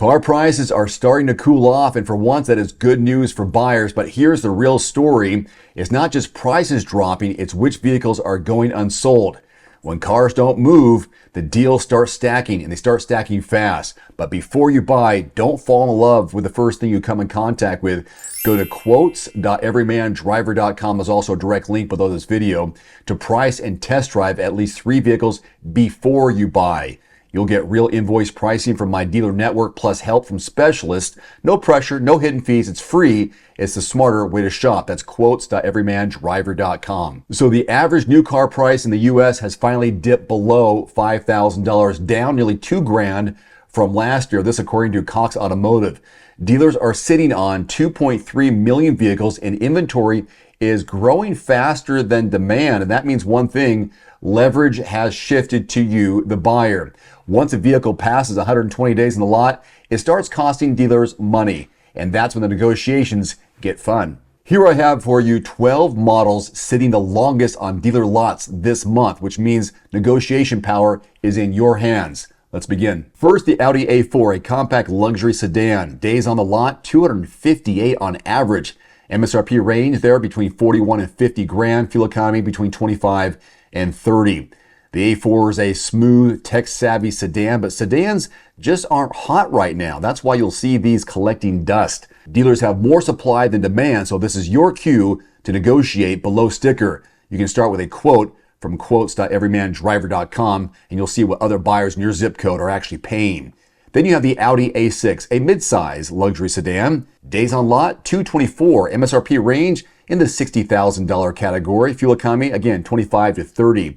Car prices are starting to cool off, and for once that is good news for buyers. But here's the real story. It's not just prices dropping, it's which vehicles are going unsold. When cars don't move, the deals start stacking, and they start stacking fast. But before you buy, don't fall in love with the first thing you come in contact with. Go to quotes.everymandriver.com. There's also a direct link below this video to price and test drive at least 3 vehicles before you buy. You'll get real invoice pricing from my dealer network plus help from specialists. No pressure, no hidden fees. It's free. It's the smarter way to shop. That's quotes.everymandriver.com. So the average new car price in the U.S. has finally dipped below $5,000, down nearly $2,000 from last year. This according to Cox Automotive. Dealers are sitting on 2.3 million vehicles, and inventory is growing faster than demand. And that means one thing: leverage has shifted to you, the buyer. Once a vehicle passes 120 days in the lot, it starts costing dealers money. And that's when the negotiations get fun. Here I have for you 12 models sitting the longest on dealer lots this month, which means negotiation power is in your hands. Let's begin. First, the Audi A4, a compact luxury sedan. Days on the lot, 258 on average. MSRP range there between 41 and 50 grand. Fuel economy between 25 and 30. The A4 is a smooth, tech-savvy sedan, but sedans just aren't hot right now. That's why you'll see these collecting dust. Dealers have more supply than demand, so this is your cue to negotiate below sticker. You can start with a quote from quotes.everymandriver.com, and you'll see what other buyers in your zip code are actually paying. Then you have the Audi A6, a midsize luxury sedan. Days on lot, 224. MSRP range in the $60,000 category. Fuel economy, again, 25 to 30.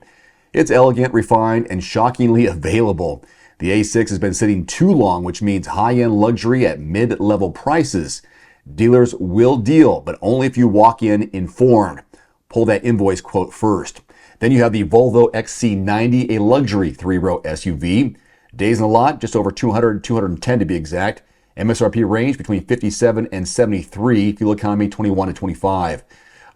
It's elegant, refined, and shockingly available. The A6 has been sitting too long, which means high-end luxury at mid-level prices. Dealers will deal, but only if you walk in informed. Pull that invoice quote first. Then you have the Volvo XC90, a luxury 3-row SUV. Days in the lot, just over 200, 210 to be exact. MSRP range between 57 and 73. Fuel economy 21 to 25.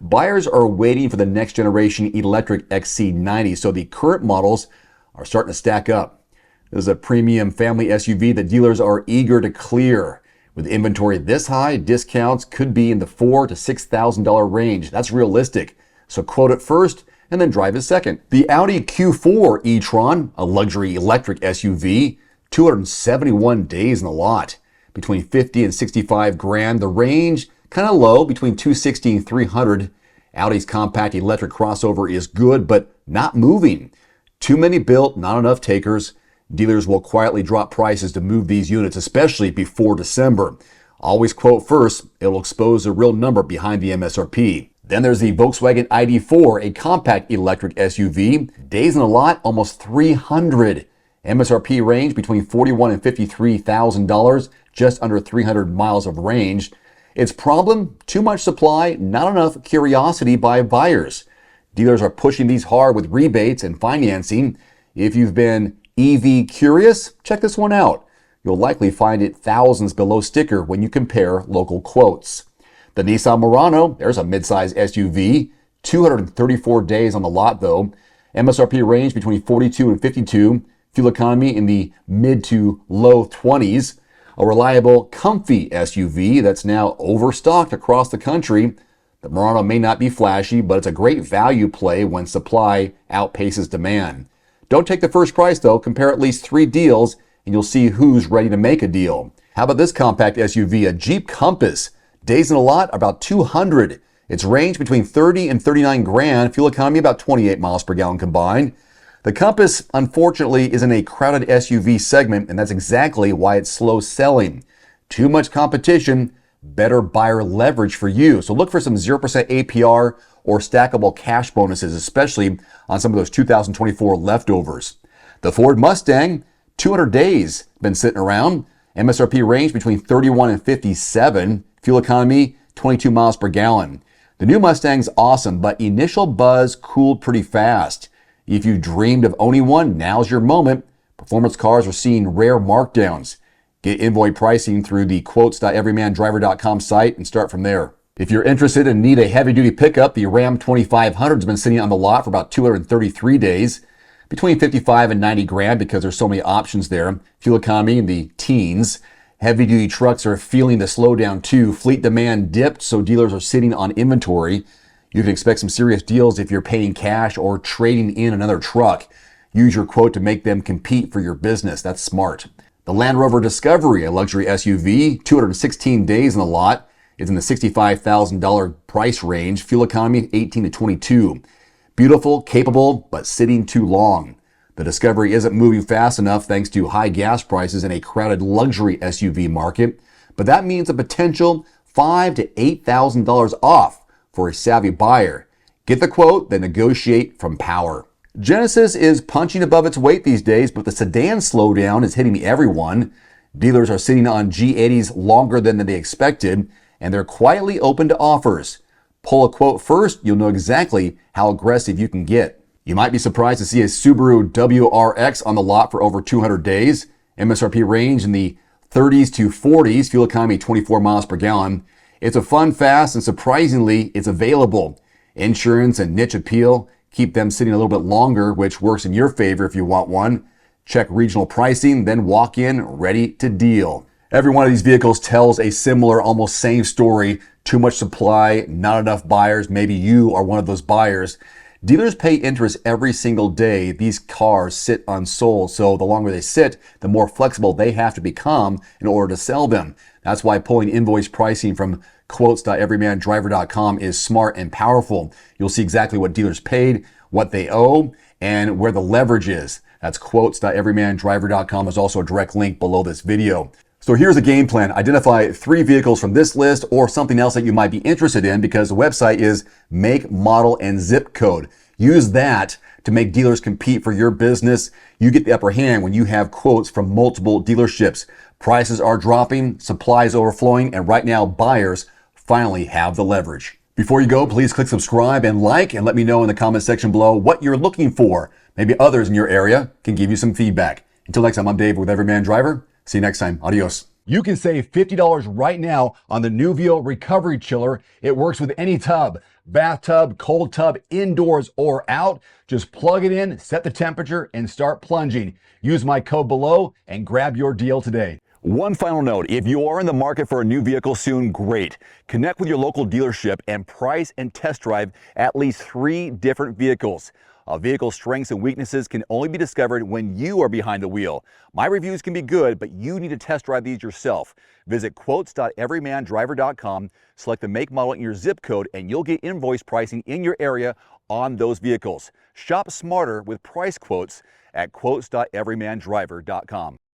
Buyers are waiting for the next generation electric XC90, so the current models are starting to stack up. This is a premium family SUV that dealers are eager to clear. With inventory this high, discounts could be in the $4,000 to $6,000 range. That's realistic. So quote it first and then drive it second. The Audi Q4 e-tron, a luxury electric SUV, 271 days in the lot. Between 50 and 65 grand. The range, kind of low, between 260 and 300. Audi's compact electric crossover is good, but not moving. Too many built, not enough takers. Dealers will quietly drop prices to move these units, especially before December. Always quote first. It'll expose the real number behind the MSRP. Then there's the Volkswagen ID4, a compact electric SUV. Days in the lot, almost 300. MSRP range between $41,000 and $53,000, just under 300 miles of range. Its problem? Too much supply, not enough curiosity by buyers. Dealers are pushing these hard with rebates and financing. If you've been EV curious, check this one out. You'll likely find it thousands below sticker when you compare local quotes. The Nissan Murano, there's a midsize SUV, 234 days on the lot though. MSRP range between 42 and 52. Fuel economy in the mid to low 20s. A reliable, comfy SUV that's now overstocked across the country. The Murano may not be flashy, but it's a great value play when supply outpaces demand. Don't take the first price though. Compare at least 3 deals and you'll see who's ready to make a deal. How about this compact SUV, a Jeep Compass? Days in the lot, about 200. Its range between 30 and 39 grand. Fuel economy about 28 miles per gallon combined. The Compass, unfortunately, is in a crowded SUV segment, and that's exactly why it's slow selling. Too much competition, better buyer leverage for you. So look for some 0% APR or stackable cash bonuses, especially on some of those 2024 leftovers. The Ford Mustang, 200 days been sitting around. MSRP range between 31 and 57. Fuel economy, 22 miles per gallon. The new Mustang's awesome, but initial buzz cooled pretty fast. If you dreamed of owning one, now's your moment. Performance cars are seeing rare markdowns. Get invoice pricing through the quotes.everymandriver.com site and start from there. If you're interested and need a heavy-duty pickup, the Ram 2500 has been sitting on the lot for about 233 days. Between 55 and 90 grand because there's so many options there. Fuel economy in the teens. Heavy-duty trucks are feeling the slowdown too. Fleet demand dipped, so dealers are sitting on inventory. You can expect some serious deals if you're paying cash or trading in another truck. Use your quote to make them compete for your business. That's smart. The Land Rover Discovery, a luxury SUV, 216 days in the lot, is in the $65,000 price range. Fuel economy, 18 to 22. Beautiful, capable, but sitting too long. The Discovery isn't moving fast enough thanks to high gas prices in a crowded luxury SUV market, but that means a potential $5,000 to $8,000 off for a savvy buyer. Get the quote, then negotiate from power. Genesis is punching above its weight these days, but the sedan slowdown is hitting everyone. Dealers are sitting on G80s longer than they expected, and they're quietly open to offers. Pull a quote first, you'll know exactly how aggressive you can get. You might be surprised to see a Subaru WRX on the lot for over 200 days. MSRP range in the 30s to 40s, fuel economy 24 miles per gallon. It's a fun, fast, and surprisingly, it's available. Insurance and niche appeal keep them sitting a little bit longer, which works in your favor if you want one. Check regional pricing, then walk in ready to deal. Every one of these vehicles tells a similar, almost same story. Too much supply, not enough buyers. Maybe you are one of those buyers. Dealers pay interest every single day. These cars sit unsold, so the longer they sit, the more flexible they have to become in order to sell them. That's why pulling invoice pricing from quotes.everymandriver.com is smart and powerful. You'll see exactly what dealers paid, what they owe, and where the leverage is. That's quotes.everymandriver.com. There's also a direct link below this video. So here's a game plan. Identify 3 vehicles from this list or something else that you might be interested in, because the website is make, model, and zip code. Use that to make dealers compete for your business. You get the upper hand when you have quotes from multiple dealerships. Prices are dropping, supply is overflowing, and right now buyers finally have the leverage. Before you go, please click subscribe and like, and let me know in the comment section below what you're looking for. Maybe others in your area can give you some feedback. Until next time, I'm Dave with Everyman Driver. See you next time. Adios. You can save $50 right now on the Nuvio Recovery Chiller. It works with any tub, bathtub, cold tub, indoors or out. Just plug it in, set the temperature, and start plunging. Use my code below and grab your deal today. One final note, if you are in the market for a new vehicle soon, great. Connect with your local dealership and price and test drive at least 3 different vehicles. A vehicle's strengths and weaknesses can only be discovered when you are behind the wheel. My reviews can be good, but you need to test drive these yourself. Visit quotes.everymandriver.com, select the make, model, and your zip code, and you'll get invoice pricing in your area on those vehicles. Shop smarter with price quotes at quotes.everymandriver.com.